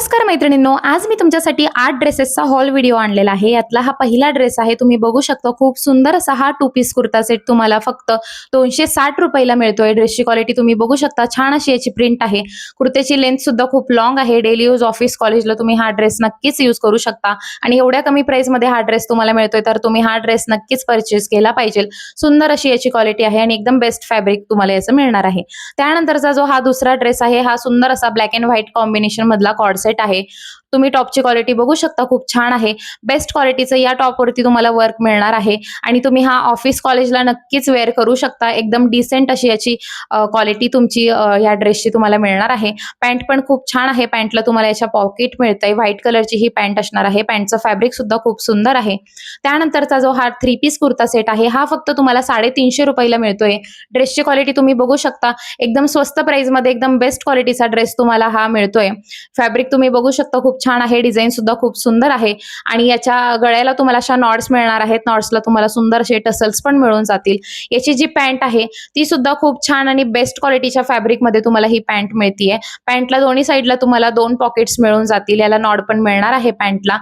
नमस्कार मैत्रिणींनो, आज मी तुमच्यासाठी 8 ड्रेसेसचा हॉल व्हिडिओ आणलेला आहे। यातला हा पहिला ड्रेस आहे। तुम्ही बघू शकता खूप सुंदर असा हा 2 पीस कुर्ता सेट तुम्हाला फक्त 260 रुपयाला मिळतोय। ड्रेसची क्वालिटी तुम्ही बघू शकता, छान अशी याची प्रिंट आहे। कुर्त्याची लेंथ सुद्धा खूप लॉंग आहे। डेली यूज ऑफिस कॉलेजला तुम्ही हा ड्रेस नक्कीच यूज करू शकता आणि एवढ्या कमी प्राइस मध्ये हा ड्रेस तुम्हाला मिळतोय, तर तुम्ही हा ड्रेस नक्कीच परचेस केला पाहिजे। सुंदर अशी याची क्वालिटी आहे आणि एकदम बेस्ट फॅब्रिक तुम्हाला याचं मिळणार आहे। त्यानंतरचा जो हा दुसरा ड्रेस आहे, हा सुंदर असा ब्लॅक अँड व्हाईट कॉम्बिनेशन मधला कॉर्ड सेट आहे। तुम्ही टॉपची क्वालिटी बघू शकता, खूप छान आहे। बेस्ट क्वालिटीचं या टॉपवरती तुम्हाला वर्क मिळणार आहे आणि तुम्ही हा ऑफिस कॉलेजला नक्कीच वेअर करू शकता। एकदम डिसेंट अशी याची क्वालिटी तुमची या ड्रेसची तुम्हाला मिळणार आहे। पॅन्ट पण खूप छान आहे। पॅन्टला तुम्हाला याच्या पॉकेट मिळतंय। व्हाईट कलरची ही पॅन्ट असणार आहे। पॅन्टचं फॅब्रिक सुद्धा खूप सुंदर आहे। त्यानंतरचा जो हा 3 पीस कुर्ता सेट आहे, हा फक्त तुम्हाला 350 रुपयाला मिळतोय। ड्रेसची क्वालिटी तुम्ही बघू शकता, एकदम स्वस्त प्राइस मध्ये एकदम बेस्ट क्वालिटीचा ड्रेस तुम्हाला हा मिळतोय। फॅब्रिक तुम्ही बघू शकता, खूप छान आहे। डिझाइन सुद्धा खूप सुंदर आहे आणि याच्या गळ्याला तुम्हाला अशा नॉट्स मिळणार आहेत। नॉट्सला तुम्हाला सुंदर असे टसल्स पण मिळून जातील। याची जी पॅन्ट आहे ती सुद्धा खूप छान आणि बेस्ट क्वालिटीच्या फॅब्रिक मध्ये तुम्हाला ही पॅन्ट मिळतीये। पॅन्टला दोन्ही साइडला तुम्हाला 2 पॉकेट्स मिळून जातील। याला नॉट पण मिळणार आहे पॅन्टला।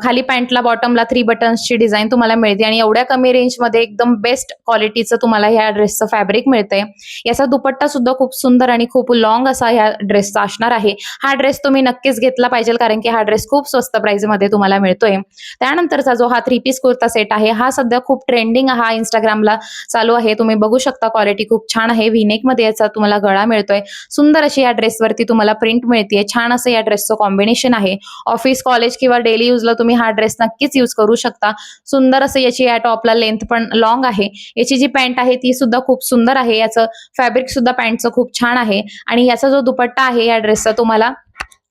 खाली पॅन्टला बॉटमला 3 बटन्सची डिझाइन तुम्हाला मिळते आणि एवढ्या कमी रेंजमध्ये एकदम बेस्ट क्वालिटीचं तुम्हाला ह्या ड्रेसचं फॅब्रिक मिळतंय। याचा दुपट्टा सुद्धा खूप सुंदर आणि खूप लॉंग असा ह्या ड्रेसचा असणार आहे। हा ड्रेस तुम्ही नक्कीच घेतला पाहिजे, कारण की हा ड्रेस खूप स्वस्त प्राइसमध्ये तुम्हाला मिळतोय। त्यानंतरचा जो हा 3 पीस कुर्ता सेट आहे, हा सध्या खूप ट्रेंडिंग हा Instagramला चालू आहे। तुम्ही बघू शकता, क्वालिटी खूप छान आहे। व्ही-नेक मध्ये याचा तुम्हाला गळा मिळतोय। सुंदर अशी या ड्रेसवरती तुम्हाला प्रिंट मिळतीये। छान असं या ड्रेसचं कॉम्बिनेशन आहे। ऑफिस कॉलेज किंवा डेली यूजला तुम्ही हा ड्रेस नक्कीच यूज करू शकता। सुंदर असं याची या टॉपला लेंथ पण लॉंग आहे। याची जी पॅन्ट आहे ती सुद्धा खूप सुंदर आहे। याचं फॅब्रिक सुद्धा पॅन्टचं खूप छान आहे आणि याचा जो दुपट्टा आहे या ड्रेसचा तुम्हाला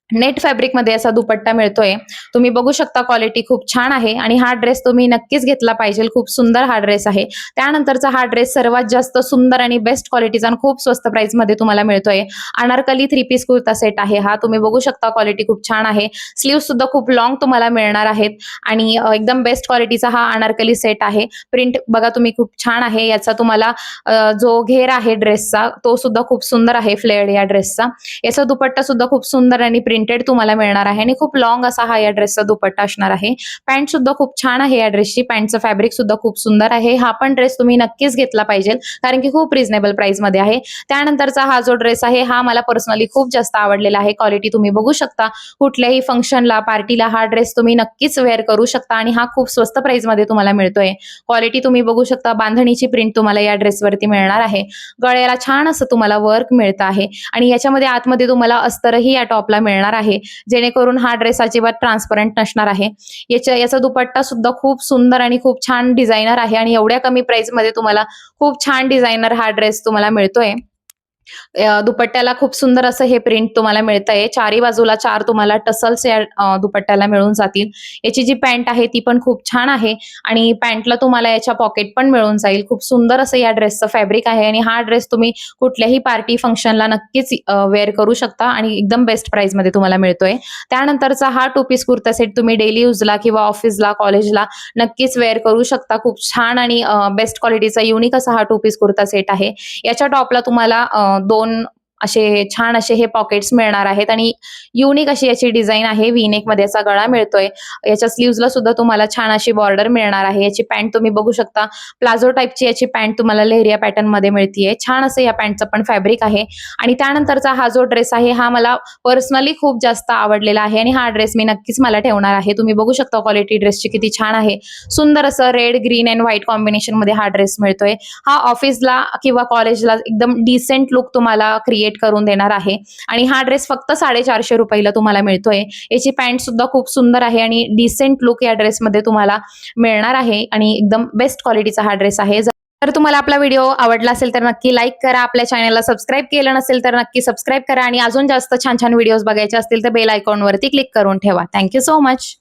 नेट फॅब्रिक मध्ये असा दुपट्टा मिळतोय। तुम्ही बघू शकता, क्वालिटी खूप छान आहे आणि हा ड्रेस तुम्ही नक्कीच घेतला पाहिजे। खूप सुंदर हा ड्रेस आहे। त्यानंतरचा हा ड्रेस सर्वात जास्त सुंदर आणि बेस्ट क्वालिटीचा आणि खूप स्वस्त प्राइस मध्ये तुम्हाला मिळतोय। अनारकली 3 पीस कुर्ता सेट आहे हा। तुम्ही बघू शकता, क्वालिटी खूप छान आहे। स्लीव्ह सुद्धा खूप लॉंग तुम्हाला मिळणार आहेत आणि एकदम बेस्ट क्वालिटीचा हा अनारकली सेट आहे। प्रिंट बघा तुम्ही, खूप छान आहे। याचा तुम्हाला जो घेर आहे ड्रेसचा तो सुद्धा खूप सुंदर आहे, फ्लेअर्ड या ड्रेसचा। याचा दुपट्टा सुद्धा खूप सुंदर आणि प्रिंटेड तुम्हाला मिळणार आहे आणि खूप लॉंग असा हा या ड्रेसचा दुपट्टा असणार आहे। पॅन्ट सुद्धा खूप छान आहे या ड्रेसची। पॅन्टचं फॅब्रिक सुद्धा खूप सुंदर आहे। हा पण ड्रेस तुम्ही नक्कीच घेतला पाहिजे, कारण की खूप रिझनेबल प्राइस मध्ये आहे। त्यानंतरचा हा जो ड्रेस आहे, हा मला पर्सनली खूप जास्त आवडलेला आहे। क्वालिटी तुम्ही बघू शकता, कुठल्याही फंक्शनला, पार्टीला हा ड्रेस तुम्ही नक्कीच वेअर करू शकता आणि हा खूप स्वस्त प्राइस मध्ये तुम्हाला मिळतोय। क्वालिटी तुम्ही बघू शकता, बांधणीची प्रिंट तुम्हाला या ड्रेसवरती मिळणार आहे। गळ्याला छान असं तुम्हाला वर्क मिळत आहे आणि याच्यामध्ये आतमध्ये तुम्हाला अस्तरही या टॉपला मिळणार आहे, जेणेकरून हा ड्रेस अजिबात ट्रान्सपरंट नसणार आहे। याचा दुपट्टा सुद्धा खूप सुंदर आणि खूप छान डिझायनर आहे आणि एवढ्या कमी प्राइस मध्ये तुम्हाला खूप छान डिझायनर हा ड्रेस तुम्हाला मिळतोय। दुपट्ट्याला खूप सुंदर असं हे प्रिंट तुम्हाला मिळतंय। चारी बाजूला 4 तुम्हाला टसल्स या दुपट्ट्याला मिळून जातील। याची जी पॅन्ट आहे ती पण खूप छान आहे आणि पॅन्टला तुम्हाला याच्या पॉकेट पण मिळून जाईल। खूप सुंदर असं या ड्रेसचं फॅब्रिक आहे आणि हा ड्रेस तुम्ही कुठल्याही पार्टी फंक्शनला नक्कीच वेअर करू शकता आणि एकदम बेस्ट प्राइस मध्ये तुम्हाला मिळतोय। त्यानंतरचा हा 2 पीस कुर्ता सेट तुम्ही डेली यूजला किंवा ऑफिसला, कॉलेजला नक्कीच वेअर करू शकता। खूप छान आणि बेस्ट क्वालिटीचा युनिक असा हा 2 पीस कुर्ता सेट आहे। याच्या टॉपला तुम्हाला 2 असे छान असे हे पॉकेट्स मिळणार आहेत आणि युनिक अशी याची डिझाइन आहे। व्ही-नेक मध्ये असा गळा मिळतोय। याच्या स्लीव्हजला सुद्धा तुम्हाला छान अशी बॉर्डर मिळणार आहे। याची पॅन्ट तुम्ही बघू शकता, प्लाझो टाइपची याची पॅन्ट तुम्हाला लेहरिया पॅटर्न मध्ये मिळतीये। छान असं या पॅन्टचं पण फॅब्रिक आहे आणि त्यानंतरचा हा जो ड्रेस आहे, हा मला पर्सनली खूप जास्त आवडलेला आहे आणि हा ड्रेस मी नक्कीच मला ठेवणार आहे। तुम्ही बघू शकता, क्वालिटी ड्रेसची किती छान आहे। सुंदर असं red, green and white combination मध्ये हा ड्रेस मिळतोय। हा ऑफिसला किंवा कॉलेजला एकदम डिसेंट लुक तुम्हाला क्रिएट करून देणार आहे आणि हा ड्रेस फक्त 450 रुपयाला तुम्हाला मिळतोय। याची पॅन्ट सुद्धा खूप सुंदर आहे आणि डिसेंट लुक या ड्रेसमध्ये तुम्हाला मिळणार आहे आणि एकदम बेस्ट क्वालिटीचा हा ड्रेस आहे। जर तुम्हाला आपला व्हिडिओ आवडला असेल तर नक्की लाईक करा। आपल्या चॅनलला सबस्क्राईब केलं नसेल तर नक्की सबस्क्राईब करा आणि अजून जास्त छान छान व्हिडिओज बघायचे असतील तर बेल आयकॉनवरती क्लिक करून ठेवा। Thank you so much.